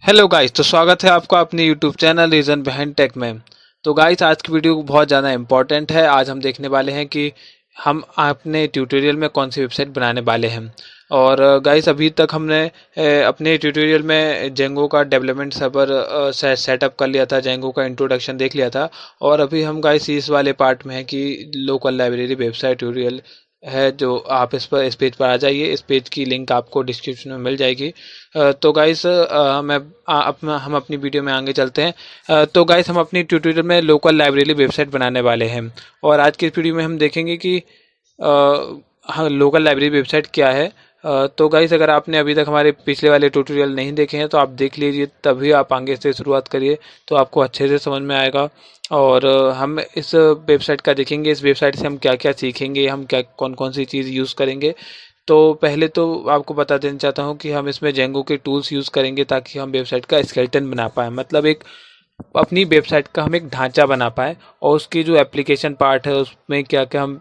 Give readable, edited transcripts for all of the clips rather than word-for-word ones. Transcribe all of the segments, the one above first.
Hello guys, तो स्वागत है आपका अपने YouTube channel reason behind tech में। तो गाइस, आज की वीडियो बहुत ज़्यादा इम्पोर्टेंट है। आज हम देखने वाले हैं कि हम अपने ट्यूटोरियल में कौन सी वेबसाइट बनाने वाले हैं। और गाइस, अभी तक हमने अपने ट्यूटोरियल में जेंगो का डेवलपमेंट सर्वर सेटअप कर लिया था, जेंगो का इंट्रोडक्शन देख लिया था। और अभी हम गाइस इस वाले पार्ट में हैं कि लोकल लाइब्रेरी वेबसाइट ट्यूटोरियल है, जो आप इस पेज पर आ जाइए। इस पेज की लिंक आपको डिस्क्रिप्शन में मिल जाएगी। तो गाइस, हम अपनी वीडियो में आगे चलते हैं। तो गाइस, हम अपनी ट्यूटोरियल में लोकल लाइब्रेरी वेबसाइट बनाने वाले हैं। और आज की इस वीडियो में हम देखेंगे कि हाँ, लोकल लाइब्रेरी वेबसाइट क्या है। तो गाइस, अगर आपने अभी तक हमारे पिछले वाले ट्यूटोरियल नहीं देखे हैं तो आप देख लीजिए, तभी आप आगे से शुरुआत करिए तो आपको अच्छे से समझ में आएगा। और हम इस वेबसाइट का देखेंगे, इस वेबसाइट से हम क्या क्या सीखेंगे, हम क्या कौन कौन सी चीज़ यूज़ करेंगे। तो पहले तो आपको बता देना चाहता हूँ कि हम इसमें जेंगो के टूल्स यूज़ करेंगे ताकि हम वेबसाइट का स्केलेटन बना पाएँ, मतलब एक अपनी वेबसाइट का हम एक ढांचा बना पाएँ। और उसकी जो एप्लीकेशन पार्ट है उसमें क्या क्या हम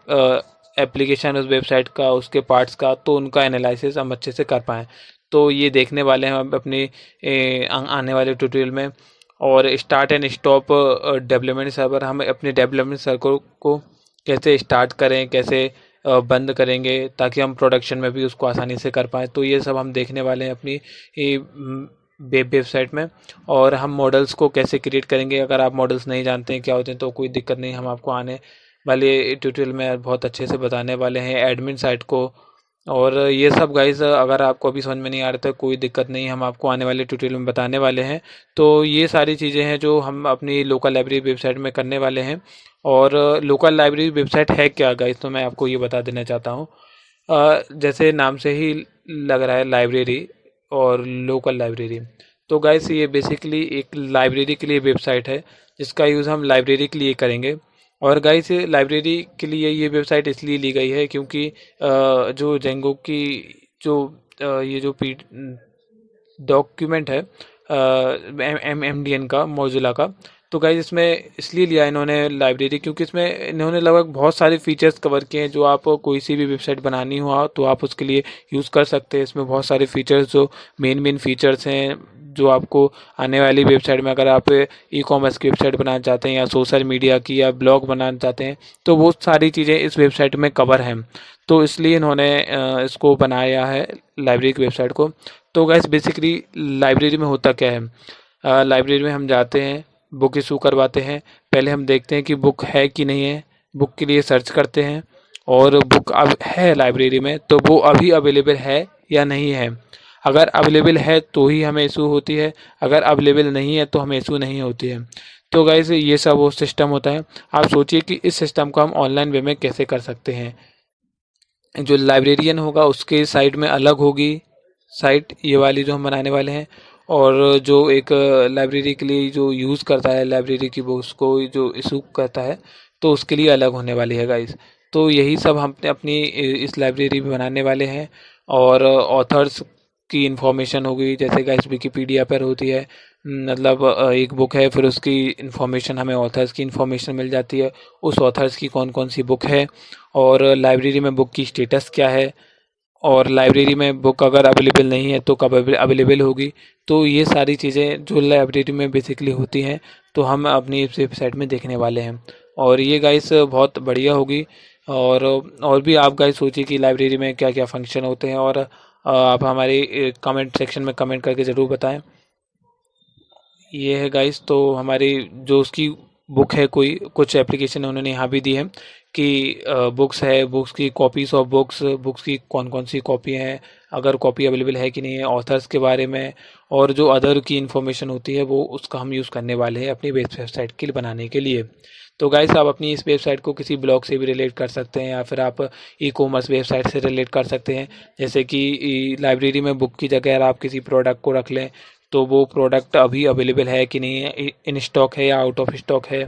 एप्लीकेशन उस वेबसाइट का, उसके पार्ट्स का, तो उनका एनालिसिस हम अच्छे से कर पाएँ। तो ये देखने वाले हैं हम अपने आने वाले ट्यूटोरियल में। और start and stop development server, हम अपने डेवलपमेंट सर्वर को कैसे स्टार्ट करें, कैसे बंद करेंगे, ताकि हम प्रोडक्शन में भी उसको आसानी से कर पाएँ। तो ये सब हम देखने वाले हैं अपनी वेबसाइट में। और हम मॉडल्स को कैसे क्रिएट करेंगे, अगर आप मॉडल्स नहीं जानते हैं क्या होते हैं तो कोई दिक्कत नहीं, हम आपको आने वाले ट्यूटोरियल में बहुत अच्छे से बताने वाले हैं एडमिन साइट को। और ये सब गाइस, अगर आपको अभी समझ में नहीं आ रहा तो कोई दिक्कत नहीं, हम आपको आने वाले ट्यूटोरियल में बताने वाले हैं। तो ये सारी चीज़ें हैं जो हम अपनी लोकल लाइब्रेरी वेबसाइट में करने वाले हैं। और लोकल लाइब्रेरी वेबसाइट है क्या गाइस, तो मैं आपको ये बता देना चाहता हूँ। जैसे नाम से ही लग रहा है लाइब्रेरी और लोकल लाइब्रेरी, तो गाइस ये बेसिकली एक लाइब्रेरी के लिए वेबसाइट है जिसका यूज़ हम लाइब्रेरी के लिए करेंगे। और गाइस, लाइब्रेरी के लिए ये वेबसाइट इसलिए ली गई है क्योंकि जो जेंगो की जो ये जो पी डॉक्यूमेंट है MDN का, मोजिला का। तो गाइज, इसमें इसलिए लिया इन्होंने लाइब्रेरी क्योंकि इसमें इन्होंने लगभग बहुत सारे फीचर्स कवर किए हैं। जो आप कोई सी भी वेबसाइट बनानी हो तो आप उसके लिए यूज़ कर सकते हैं। इसमें बहुत सारे फीचर्स, जो मेन फीचर्स हैं, जो आपको आने वाली वेबसाइट में, अगर आप ई कॉमर्स की वेबसाइट बनाना चाहते हैं या सोशल मीडिया की या ब्लॉग बनाना चाहते हैं, तो वो सारी चीज़ें इस वेबसाइट में कवर हैं। तो इसलिए इन्होंने इसको बनाया है, लाइब्रेरी की वेबसाइट को। तो गैस, बेसिकली लाइब्रेरी में होता क्या है, लाइब्रेरी में हम जाते हैं, बुक इशू करवाते हैं। पहले हम देखते हैं कि बुक है कि नहीं है, बुक के लिए सर्च करते हैं। और बुक अब है लाइब्रेरी में तो वो अभी अवेलेबल है या नहीं है। अगर अवेलेबल है तो ही हमें इशू होती है, अगर अवेलेबल नहीं है तो हमें इशू नहीं होती है। तो गाइस, ये सब वो सिस्टम होता है। आप सोचिए कि इस सिस्टम को हम ऑनलाइन वे में कैसे कर सकते हैं। जो लाइब्रेरियन होगा उसके साइड में अलग होगी साइट, ये वाली जो हम बनाने वाले हैं। और जो एक लाइब्रेरी के लिए जो यूज़ करता है लाइब्रेरी की, वो उसको जो इशू करता है, तो उसके लिए अलग होने वाली है गाइस। तो यही सब हम अपनी इस लाइब्रेरी में बनाने वाले हैं। और ऑथर्स की इंफॉर्मेशन होगी, जैसे गाइस विकिपीडिया पर होती है, मतलब एक बुक है, फिर उसकी इंफॉर्मेशन, हमें ऑथर्स की इंफॉर्मेशन मिल जाती है, उस ऑथर्स की कौन कौन सी बुक है, और लाइब्रेरी में बुक की स्टेटस क्या है, और लाइब्रेरी में बुक अगर अवेलेबल नहीं है तो कब अवेलेबल होगी। तो ये सारी चीज़ें जो लाइब्रेरी में बेसिकली होती हैं, तो हम अपनी इस वेबसाइट में देखने वाले हैं। और ये गाइस बहुत बढ़िया होगी। और भी आप गाइस सोचिए कि लाइब्रेरी में क्या क्या फंक्शन होते हैं। और आप हमारे कमेंट सेक्शन में कमेंट करके ज़रूर बताएं। ये है गाइस, तो हमारी जो उसकी बुक है, कोई कुछ एप्लीकेशन उन्होंने यहाँ भी दी है कि बुक्स है, बुक्स की कॉपीज़ ऑफ बुक्स, बुक्स की कौन कौन सी कॉपी हैं, अगर कॉपी अवेलेबल है कि नहीं है, ऑथर्स के बारे में, और जो अदर की इन्फॉर्मेशन होती है वो उसका हम यूज़ करने वाले हैं अपनी वेबसाइट के लिए बनाने के लिए। तो गाइस, आप अपनी इस वेबसाइट को किसी ब्लॉग से भी रिलेट कर सकते हैं या फिर आप ई कॉमर्स वेबसाइट से रिलेट कर सकते हैं। जैसे कि लाइब्रेरी में बुक की जगह अगर आप किसी प्रोडक्ट को रख लें, तो वो प्रोडक्ट अभी अवेलेबल है कि नहीं है, इन स्टॉक है या आउट ऑफ स्टॉक है,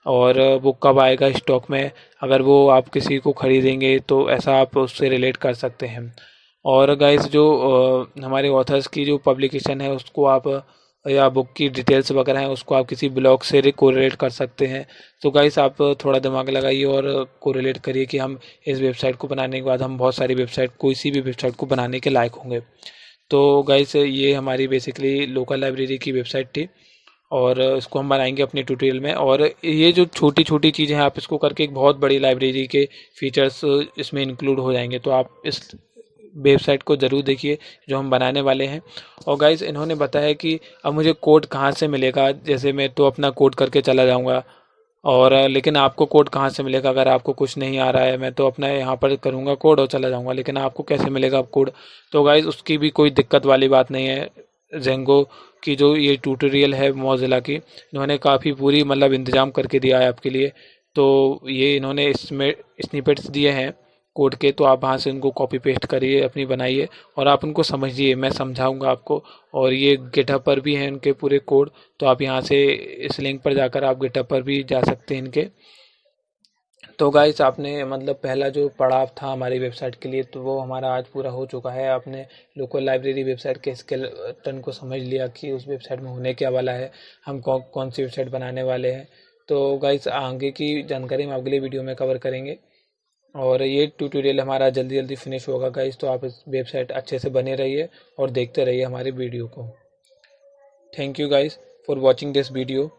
और वो कब आएगा स्टॉक में, अगर वो आप किसी को ख़रीदेंगे तो ऐसा आप उससे रिलेट कर सकते हैं। और गाइस, जो हमारे ऑथर्स की जो पब्लिकेशन है उसको आप, या बुक की डिटेल्स वगैरह हैं, उसको आप किसी ब्लॉग से कोरिलेट कर सकते हैं। तो गाइस, आप थोड़ा दिमाग लगाइए और कोरिलेट करिए कि हम इस वेबसाइट को बनाने के बाद हम बहुत सारी वेबसाइट, कोई सी भी वेबसाइट को बनाने के लायक होंगे। तो गाइस ये हमारी बेसिकली लोकल लाइब्रेरी की वेबसाइट थी और इसको हम बनाएंगे अपने ट्यूटोरियल में। और ये जो छोटी छोटी चीज़ें हैं आप इसको करके एक बहुत बड़ी लाइब्रेरी के फीचर्स इसमें इंक्लूड हो जाएंगे। तो आप इस वेबसाइट को ज़रूर देखिए जो हम बनाने वाले हैं। और गाइस इन्होंने बताया कि अब मुझे कोड कहाँ से मिलेगा, जैसे मैं तो अपना कोड करके चला जाऊँगा और लेकिन आपको कोड कहाँ से मिलेगा, अगर आपको कुछ नहीं आ रहा है, मैं तो अपना यहाँ पर करूँगा कोड और चला जाऊँगा, लेकिन आपको कैसे मिलेगा कोड। तो गाइस उसकी भी कोई दिक्कत वाली बात नहीं है। जेंगो की जो ये ट्यूटोरियल है मोज़िला की, इन्होंने काफ़ी पूरी मतलब इंतज़ाम करके दिया है आपके लिए। तो ये इन्होंने इसमें स्निपेट्स दिए हैं कोड के, तो आप वहाँ से उनको कॉपी पेस्ट करिए, अपनी बनाइए और आप उनको समझिए, मैं समझाऊंगा आपको। और ये गिटहब पर भी हैं उनके पूरे कोड, तो आप यहाँ से इस लिंक पर जाकर आप गिटहब पर भी जा सकते हैं इनके। तो गाइस आपने मतलब पहला जो पड़ाव था हमारी वेबसाइट के लिए तो वो हमारा आज पूरा हो चुका है। आपने लोकल लाइब्रेरी वेबसाइट के स्केलेटन को समझ लिया कि उस वेबसाइट में होने क्या वाला है, हम कौन सी वेबसाइट बनाने वाले हैं। तो गाइस आगे की जानकारी हम अगले वीडियो में कवर करेंगे और ये ट्यूटोरियल हमारा जल्दी जल्दी फिनिश होगा गाइस। तो आप इस वेबसाइट अच्छे से बने रहिए और देखते रहिए हमारे वीडियो को। Thank you guys for watching this video.